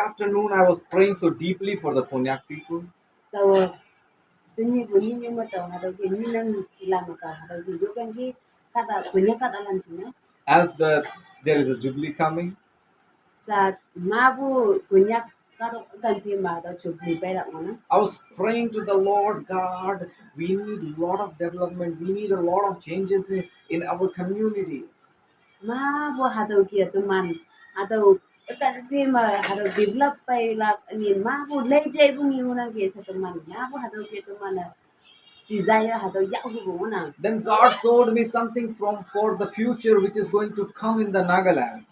afternoon, I was praying so deeply for the Konyak people. Tàu tự nhiên của nhiên nhưng mà tàu hà đầu tiên như năng làm một cả hà đầu tiên giúp anh cái kata punya kata lan sini As there is a jubilee coming, saat mabu punya kata ganti mah atau cubli perak mana I was praying to the Lord God. We need a lot of development. We need a lot of changes in our community. mabu hadau kia teman atau ganti mah hadau develop perak ni mabu lejai bungi mana kia teman mabu hadau kia teman desire hadau ya hubu mana Then God showed me something from for the future which is going to come in the Nagaland.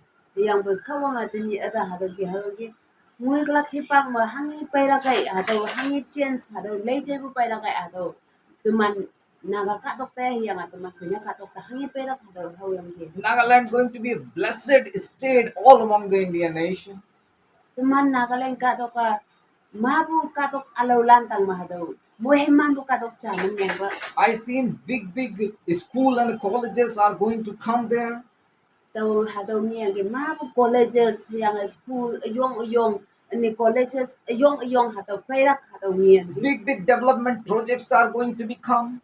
yang berkawang ada ni ada hadau kia mui kelak hipang mah hangi perak kai atau hangi chance atau lejai bu perak kai atau teman naga katok teh yang atau makanya katok teh hangi perak atau hau yang dia Nagaland is going to be a blessed state all among the Indian nation. teman naga lain katok ka mabu katok alau lantang mah atau muheman bu katok camen yang ba I seen big school and colleges are going to come there. tau hadau ni yang mabu colleges yang school yong ni colleges yong atau perak atau ni Big development projects are going to become.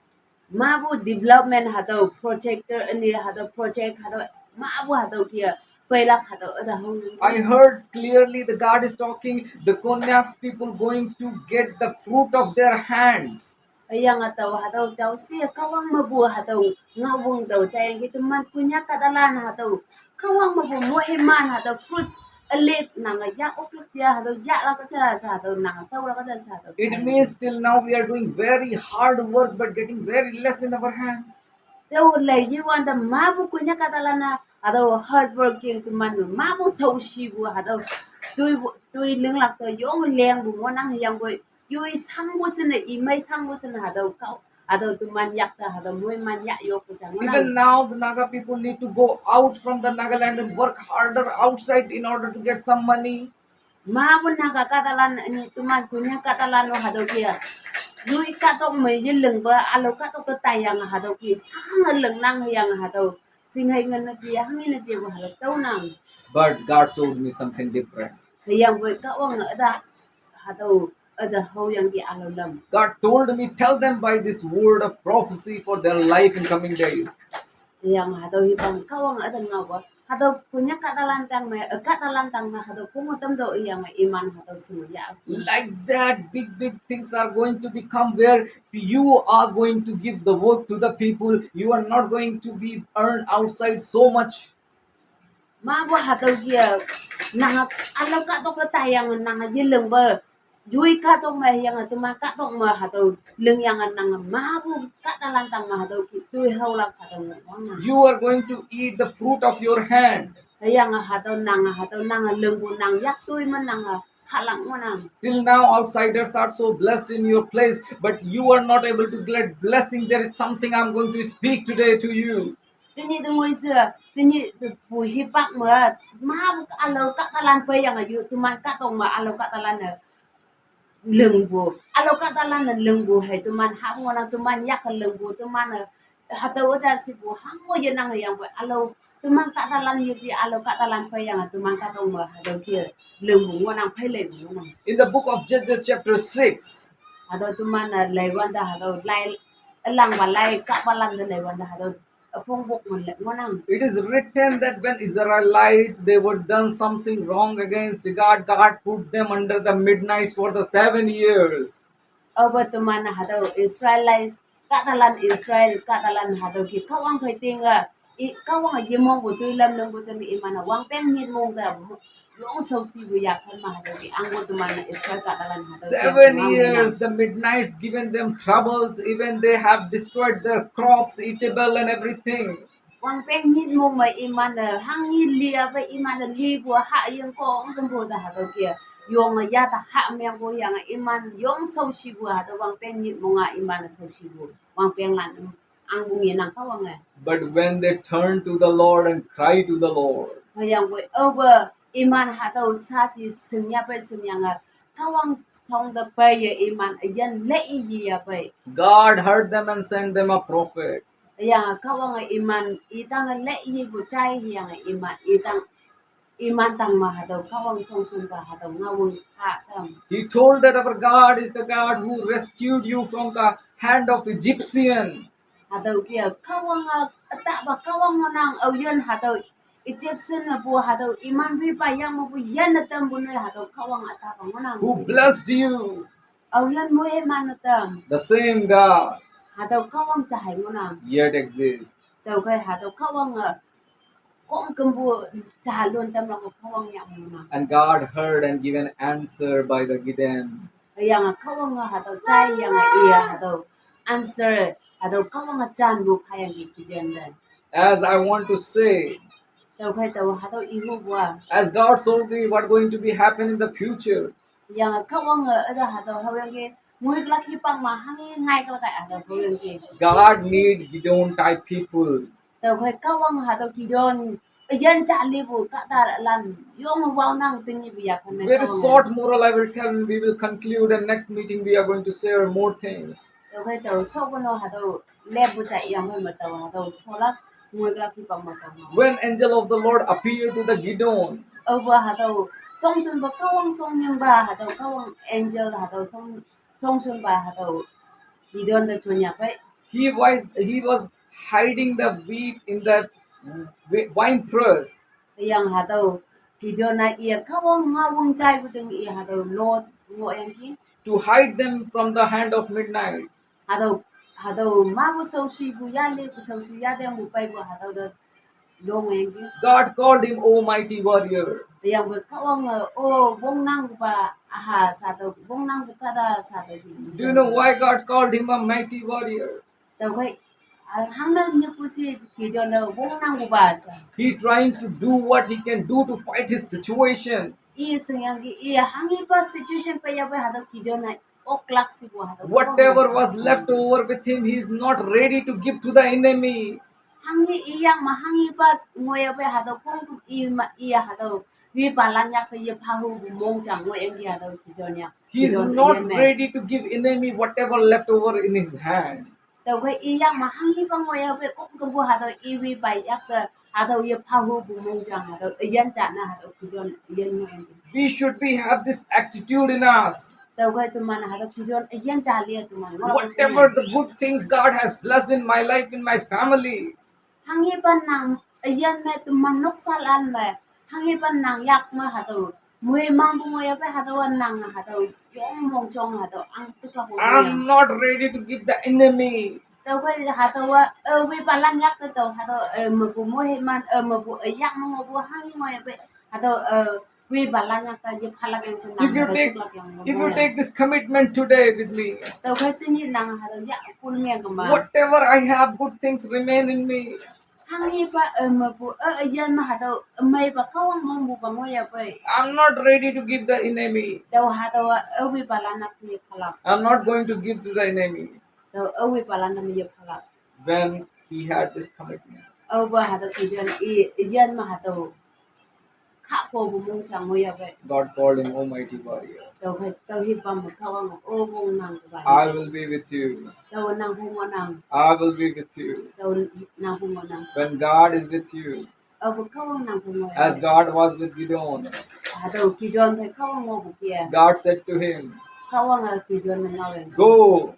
mabu development atau projector ni atau project atau mabu atau kia perak atau ada hau I heard clearly the God is talking, the Konyaks people going to get the fruit of their hands. yang atau atau jauh sih kawang mabu atau ngawung tau cayang gitu man punya katalan atau kawang mabu muhiman atau fruits elit nanga ya okluk ya atau ya lah kecara atau nanga tahu lah kecara atau It means till now we are doing very hard work but getting very less in our hand. tahu lagi wanda mabu punya katalan atau hard working tu man mabu sau sibu atau tui lenglak tu yong leng bu monang yang boy yui sangbu sene imai sangbu sene atau kau atau tu man yak ta atau mui man yak yok kucang Even now the Naga people need to go out from the Nagaland and work harder outside in order to get some money. mabu naga katalan ni tu man punya katalan lo atau kia yui katok mai ye leng ba alo katok tu tayang atau ki sang leng nang yang atau singai ngan na ji hangin na ji bu atau tau nang But God showed me something different. yang boy ka wang ada atau ada hau yang di alo lam God told me, tell them by this word of prophecy for their life in coming days. yang atau hibang ka wang ada ngawa atau punya katalan tang mai katalan tang na atau pungo tam do yang iman atau semua ya Like that, big things are going to become where you are going to give the work to the people. You are not going to be earned outside so much. mabu atau dia nang alo katok le tayang nang ye leng ba yui katok mai yang tu ma katok ma atau leng yang nang mabu katalan tang ma atau tu hau la atau wang You are going to eat the fruit of your hand. yang atau nang leng bu nang yak tu man nang halang manang Till now, outsiders are so blessed in your place, but you are not able to get blessing. There is something I'm going to speak today to you. tini tu ngoi se tini tu pu hipak ma mabu alo katalan pe yang ayu tu man katok ma alo katalan lembu alo katalan lembu hai tu man ha ngona tu man yak lembu tu man hatau aja sibu hango ye nang yang buat alo tu man katalan ye ji alo katalan pe yang tu man katong ma hatau kia lembu ngona pai lembu ngona In the book of Judges, chapter 6, hatau tu man lai wanda hatau lai lang ba lai ka balan de lai wanda hatau phong bok ngona it is written that when Israelites they were done something wrong against God, God put them under the midnights for the 7 years. over tu man hatau Israelites Israel katalan hatau ki kawang kai tinga kawang ye mong bu tu lam nang bu chen ni mana wang pen ni mong da yong sau si bu yak kan ma hatau ki ang tu man Israel katalan hatau 7 years, the midnights given them troubles, even they have destroyed their crops, eatable and everything. wang pen ni mong mai iman hang ni lia ba iman li bu ha yang ko ang bu da hatau ki yong ya ta ha meng bu yang iman yong sau si bu hatau wang pen ni mong iman sau si bu wang pen lan ang bu ni nang kawang But when they turn to the Lord and cry to the Lord, yang we over iman hatau sati senyap pe senyanga kawang song the pay iman yan le yi ya pe God heard them and sent them a prophet. yang kawang iman itang le yi bu chai yang iman itang iman tang ma hado kawang song sun ba hado ngawung ha tam. He told that our God is the God who rescued you from the hand of Egyptian. Hado kia kawang ta ba kawang monang auyen hado Egyptian na bu hado iman bi pa yang mo bu yan na tam bu ne hado kawang ata ba monang Who si. blessed you. Auyen mo e man na tam. The same God Hado kawang chahay monang. yet exists. Tao kai hado kawang kong kumbu chahay luôn tam lang kawang yang monang. And God heard and gave an answer by the Gideon. Yang kawang hado chay yang iya hado answer hado kawang chan bu kayang gikijan dan. As I want to say, Tao kai tao hado ihu bua. as God told me what going to be happen in the future, Yang kawang ada hado hawang ge mui laki pang ma hangi ngai kala kai hado hawang ge. God need Gideon type people. Tao kai kawang hado kidon yan cha libu kata lan yong wao nang tingi biya kan me Very kawang. short moral I will tell, and we will conclude, and next meeting we are going to share more things. Tao kai tao so bono hado lebu cha yang mai ma tao hado sola mui laki pang ma tao. When angel of the Lord appeared to the Gideon, Over hado song sun ba kawang song yang ba hado kawang angel hado song sun ba hado kidon da chunya kai he was hiding the wheat in that wine press. yang hado kidon na iya kawang ngawang chai bu jeng iya hado lot ngo yang ki To hide them from the hand of midnight. hado ma bu so si bu ya le bu so si ya de mu pai bu hado da long yang ki God called him, O mighty warrior. yang bu kawang o bong nang ba aha sa do bong nang bu kada sa do Do you know why God called him a mighty warrior? tao kai hang na nyu ku si kidon da bong nang bu ba sa He trying to do what he can do to fight his situation. iya senyangi iya hangi pa situation pa ya ba hado kidon na oklak si bu hado Whatever was left over with him, he is not ready to give to the enemy. hangi iyang mahangi pa ngoya pa hado kong iya hado wi palan yak pa iya pahu bu mong jang ngoya di hado kidon ya He is not ready to give enemy whatever left over in his hand. tao kai iyang mahangi pa ngoya pa kong bu hado iwi pa yak hado iya pahu bu mong jang hado iyan cha na hado kidon iyan ngoya We should have this attitude in us. tao kai tuman hado kidon iyan cha liya tuman Whatever the good things God has blessed in my life, in my family, hangi pan nang ayan me tuman nok salan me hangi pan nang yak me hado mui mang bu ngoya pe hado nang hado yong mong chong hado ang tuk la I'm not ready to give the enemy. tao kai hado wi palan yak to hado me bu moi man me bu yak mo bu hangi ngoya pe hado wi palan yak ta je phala gen sen nang If you hado take tuk la yang if you take this commitment today with me, tao kai tin yin nang hado yak pun me ga ma whatever I have, good things remain in me. hangi pa me bu ayan ma hado mai pa kawang mong bu pa ngoya pe I'm not ready to give the enemy. tao hado wi palan nak ni phala I'm not going to give to the enemy. tao wi palan na mi phala When he had this commitment, ba hado kijan iyan ma hado kha po bu mong chang ngoya pe God called him Almighty Warrior. tao hi pa mo kawang o bong nang ba I will be with you. tao nang hu mo nang I will be with you. tao nang hu mo nang When God is with you, bu kawang nang hu mo as God was with Gideon, hado kijan pe kawang mo bu kia God said to him, kawang kijan na ngawen Go,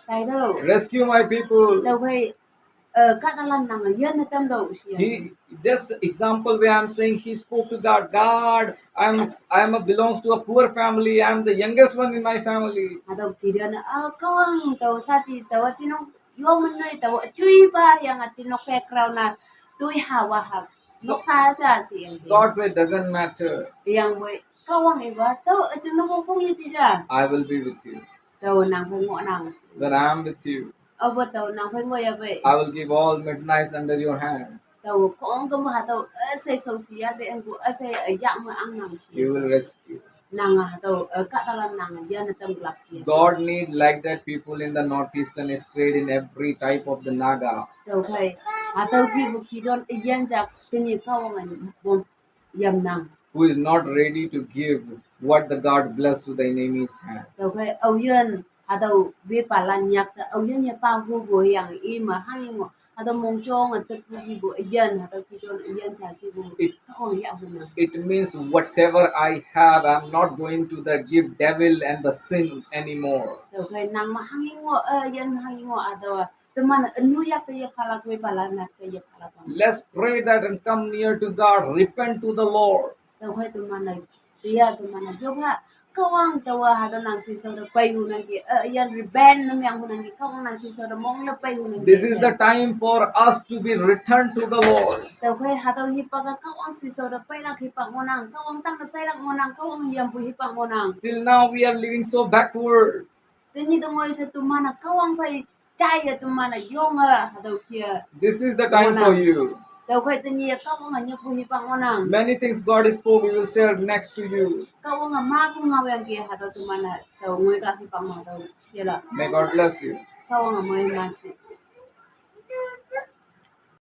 tai do rescue my people. tao kai ka talan nang yan na tam do siya He just example where I'm saying he spoke to God. God, I'm a belongs to a poor family. I'm the youngest one in my family. hado kijan kawang tao sa chi tao chinong yo man nai tao chui ba yang chinok background na tui hawa ha nok sa cha si yang God said, doesn't matter. yang we kawang iba tao chinong pong yi chi ja I will be with you. tao nang hong mo nang When I am with you, abo tao nang hong mo ya be I will give all midnights under your hand. tao kong ko ma tao say so si ya de ang ko say ya mo ang nang si You will rescue. nang tao ka talan nang yan na tam glak si God need like that people in the northeastern state in every type of the Naga. tao kai tao ki bu ki don yan ja tingi kawang an bom yam nang Who is not ready to give what the God blessed to the enemy's hand. tao kai au yan tao vi pa lan yak tao au yan ya pa hu bu yang i ma hang mo hado mong chong at ki bu ayan hado ki jon ayan cha ki bu It ka ya huna it means whatever I have, I'm not going to the give devil and the sin anymore. to kai nang ma hangingo ayan hangingo ado teman enu ya ke ya phala kwe phala na ke ya phala pang Let's pray that and come near to God, repent to the Lord. to kai teman na dia teman na jo ha kawang tawa hado nang si so da pai hu nang ki ayan rebel nang yang hu nang ki kawang nang si so da mong la pai hu nang This is ki the time for us to be returned to the Lord. tàu khai hà tàu hi pa ka kawang si so da pai la hi pa monang kawang tang da pai la monang kawang yam pu hi pa monang Till now we are living so backward. te ni dong oi se tu mana kawang pai chai ya tu mana yong a hà tàu kia This is the time for you. tàu khai te ni kawang a nya pu hi pa monang Many things God spoke, we will share next to you. kawang a ma pu nga yang kia hà tàu tu mana tàu ngoi ka hi pa ma tàu sia la May God bless you. kawang a moi ma si